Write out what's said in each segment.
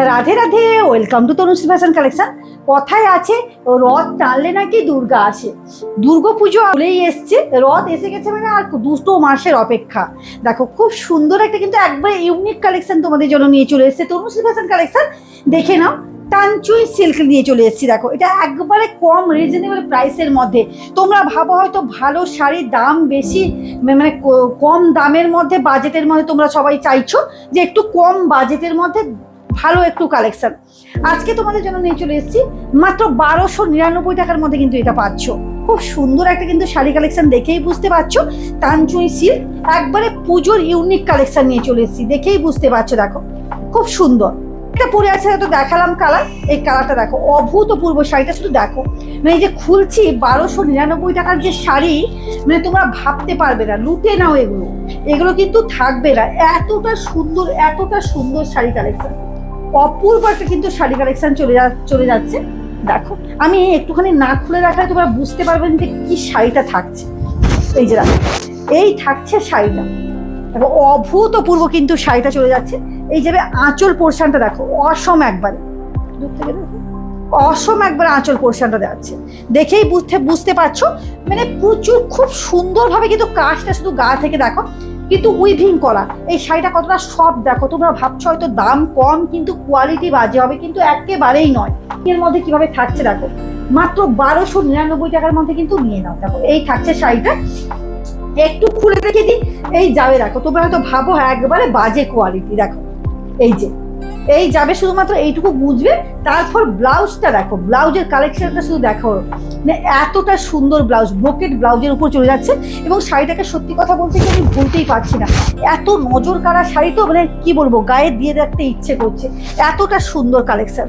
Radhe Radhe, welcome to Tanushree fashion collection. কথায় আছে রথ টানলে নাকি দুর্গা আসে। দুর্গা পুজো চলেই এসছে, রথ এসে গেছে, মানে আর 2 মাসের অপেক্ষা। দেখো খুব সুন্দর একটা কিন্তু একবার ইউনিক কালেকশন তোমাদের জন্য নিয়ে চলে এসছে তনুশ্রী ফ্যাশন কালেকশন। দেখে নাও, টানচুই সিল্ক নিয়ে চলে এসেছি। দেখো এটা একবারে কম রিজনেবল প্রাইসের মধ্যে। তোমরা ভাবো হয়তো ভালো শাড়ির দাম বেশি, মানে কম দামের মধ্যে, বাজেটের মধ্যে তোমরা সবাই চাইছো যে একটু কম বাজেটের মধ্যে ভালো একটু কালেকশন। আজকে তোমাদের জন্য নিয়ে চলে এসেছি মাত্র 1299 টাকার মধ্যে কিন্তু এটা পাচ্ছ। খুব সুন্দর একটা কিন্তু শাড়ি কালেকশন, দেখেই বুঝতে পারছো টানচুই সিল্ক একবারে পুজোর ইউনিক কালেকশন নিয়ে চলে এসেছি, দেখেই বুঝতে পারছো। দেখো খুব সুন্দর এটা পরে আছে, তো দেখালাম কালার। এই কালারটা দেখো, অভূতপূর্ব শাড়িটা শুধু দেখো। মানে এই যে খুলছি 1299 টাকার যে শাড়ি, মানে তোমরা ভাবতে পারবে না। লুটে নাও এগুলো, এগুলো কিন্তু থাকবে না। এতটা সুন্দর শাড়ি কালেকশন, অপূর্ব একটা কিন্তু শাড়ি কালেকশন চলে যাচ্ছে। দেখো আমি একটুখানি না খুলে রাখলে তোমরা বুঝতে পারবেন যে কি শাড়িটা থাকছে। এই যে দেখো, এই থাকছে শাড়িটা, দেখো অভূতপূর্ব কিন্তু শাড়িটা চলে যাচ্ছে। এই যে আঁচল পোর্শনটা দেখো, অসম একবারে, অসম একবার আঁচল পোর্শনটা দেখাচ্ছে, দেখেই বুঝতে পারছো। মানে প্রচুর খুব সুন্দরভাবে কিন্তু কাজটা শুধু গা থেকে দেখো, কিন্তু উইভিং করা। এই শাড়িটা কতটা সফট দেখো। তোমরা ভাবছো হয়তো দাম কম, কিন্তু কোয়ালিটি বাজে হবে, কিন্তু একেবারেই নয়। এর মধ্যে কিভাবে থাকছে দেখো, মাত্র 1299 টাকার মধ্যে কিন্তু নিয়ে নাও। দেখো এই থাকছে শাড়িটা, একটু খুলে রেখে দিই। এই যাবে দেখো, তোমরা হয়তো ভাবো একবারে বাজে কোয়ালিটি। দেখো এই যাবে, শুধুমাত্র এইটুকু বুঝবে। তারপর ব্লাউজটা দেখো, ব্লাউজের কালেকশনটা শুধু দেখো, মানে এতটা সুন্দর ব্লাউজ, ব্রোকেট ব্লাউজের উপর চলে যাচ্ছে। এবং শাড়িটাকে সত্যি কথা বলতে গিয়ে আমি ভুলতেই পারছি না, এত নজর কাড়া শাড়ি, তো মানে কি বলবো, গায়ে দিয়ে রাখতে ইচ্ছে করছে, এতটা সুন্দর কালেকশন।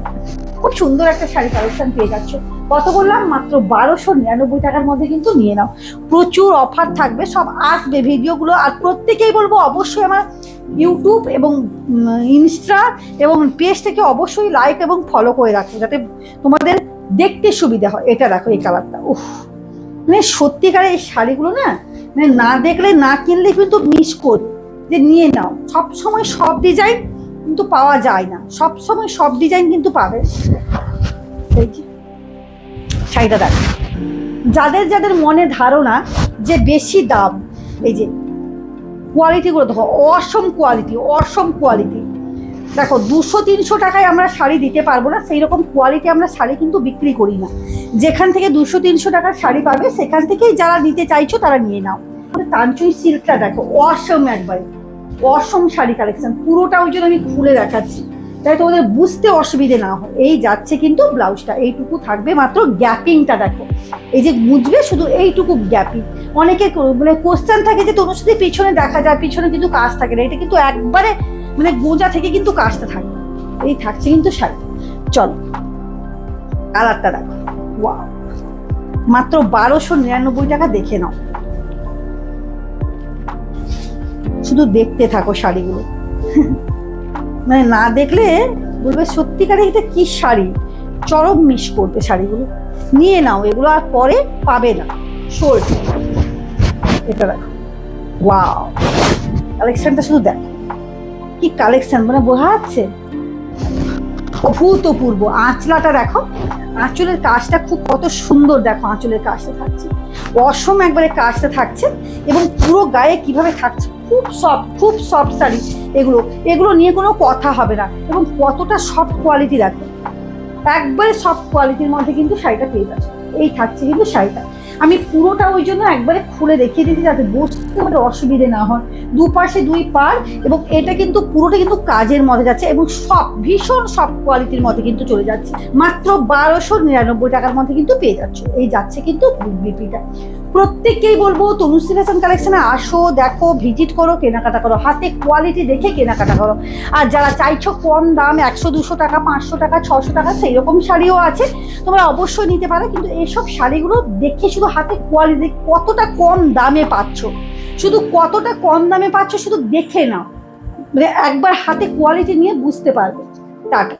খুব সুন্দর একটা শাড়ি কালেকশন পেয়ে যাচ্ছ। কত বললাম? মাত্র 1299 টাকার মধ্যে কিন্তু নিয়ে নাও। প্রচুর অফার থাকবে, সব আসবে ভিডিওগুলো। আর প্রত্যেকেই বলবো অবশ্যই আমার ইউটিউব এবং ইনস্টা এবং পেজটাকে অবশ্যই লাইক এবং ফলো করে রাখো, যাতে তোমাদের দেখতে সুবিধা হয়। এটা দেখো এই কালারটা, উফ, মানে সত্যিকারের এই শাড়িগুলো না, মানে না দেখলে না কিনলে কিন্তু মিস করি যে নিয়ে নাও। সবসময় সব ডিজাইন কিন্তু পাওয়া যায় না, সবসময় সব ডিজাইন কিন্তু পাবে। শাড়িটা দেখো, যাদের মনে ধারণা যে বেশি দাম, এই যে কোয়ালিটিগুলো দেখো, অসম কোয়ালিটি। দেখো 200-300 টাকায় আমরা শাড়ি দিতে পারবো না, সেই রকম কোয়ালিটি আমরা শাড়ি কিন্তু বিক্রি করি না। যেখান থেকে 200-300 টাকার শাড়ি পাবে, সেখান থেকেই যারা নিতে চাইছো তারা নিয়ে নাও। টানচুই সিল্কটা দেখো, অসম একবারে অসম শাড়ি কালেকশন। পুরোটা ওই জন্য আমি খুলে দেখাচ্ছি, তাই তোমাদের বুঝতে অসুবিধে না হয়। এই যাচ্ছে কিন্তু ব্লাউজটা, এইটুকু থাকবে মাত্র। গ্যাপিংটা দেখো, এই যে বুঝবে শুধু এইটুকু গ্যাপিং। অনেকে মানে কোশ্চেন থাকে যে তনুশ্রী পিছনে দেখা যায়, পিছনে কিন্তু কাজ থাকে না। এটা কিন্তু একবারে মানে গোঁজা থেকে কিন্তু কাজটা থাকে। এই থাকছে কিন্তু শাড়ি। চলো কালারটা দেখো, ওয়াও, মাত্র 1299 টাকা। দেখে নাও, শুধু দেখতে থাকো শাড়িগুলো, মানে না দেখলে বলবে সত্যিকারে এটা কি শাড়ি, চরম মিস করবে শাড়িগুলো। নিয়ে নাও এগুলো, আর পরে পাবে না। শোল্ড, এটা দেখো, ওয়াও, কালেকশনটা শুধু দেখো, কি কালেকশন, মানে বোঝা যাচ্ছে অভূতপূর্ব। আঁচলাটা দেখো, আঁচলের কাজটা খুব কত সুন্দর, দেখো আঁচলের কাজটা থাকছে, অসম একবারে কাজটা থাকছে। এবং পুরো গায়ে কিভাবে থাকছে, খুব সফট শাড়ি এগুলো নিয়ে কোনো কথা হবে না। এবং কতটা সফট কোয়ালিটি দেখো, একবারে সফট কোয়ালিটির মধ্যে কিন্তু শাড়িটা পেয়ে যাচ্ছে। এই থাকছে কিন্তু শাড়িটা, আমি পুরোটা ওই জন্য একবারে খুলে দেখিয়ে দিচ্ছি যাতে বসতে আমাদের অসুবিধে না হয়। দুপাশে 2 পার, এবং এটা কিন্তু পুরোটা কিন্তু কাজের মধ্যে যাচ্ছে, এবং ভীষণ সফট কোয়ালিটির মধ্যে কিন্তু চলে যাচ্ছে। মাত্র 1299 টাকার মধ্যে কিন্তু পেয়ে যাচ্ছে। এই যাচ্ছে কিন্তু বিপিটা। প্রত্যেককেই বলবো তনুশ্রী ফ্যাশন কালেকশনে আসো, দেখো, ভিজিট করো, কেনাকাটা করো, হাতে কোয়ালিটি দেখে কেনাকাটা করো। আর যারা চাইছো কম দাম, 100-200 টাকা, 500 টাকা, 600 টাকা, সেই রকম শাড়িও আছে, তোমরা অবশ্যই নিতে পারো। কিন্তু এইসব শাড়িগুলো দেখে শুধু হাতে কোয়ালিটি কতটা কম দামে পাচ্ছ, শুধু দেখে নাও, মানে একবার হাতে কোয়ালিটি নিয়ে বুঝতে পারবে। টাটা।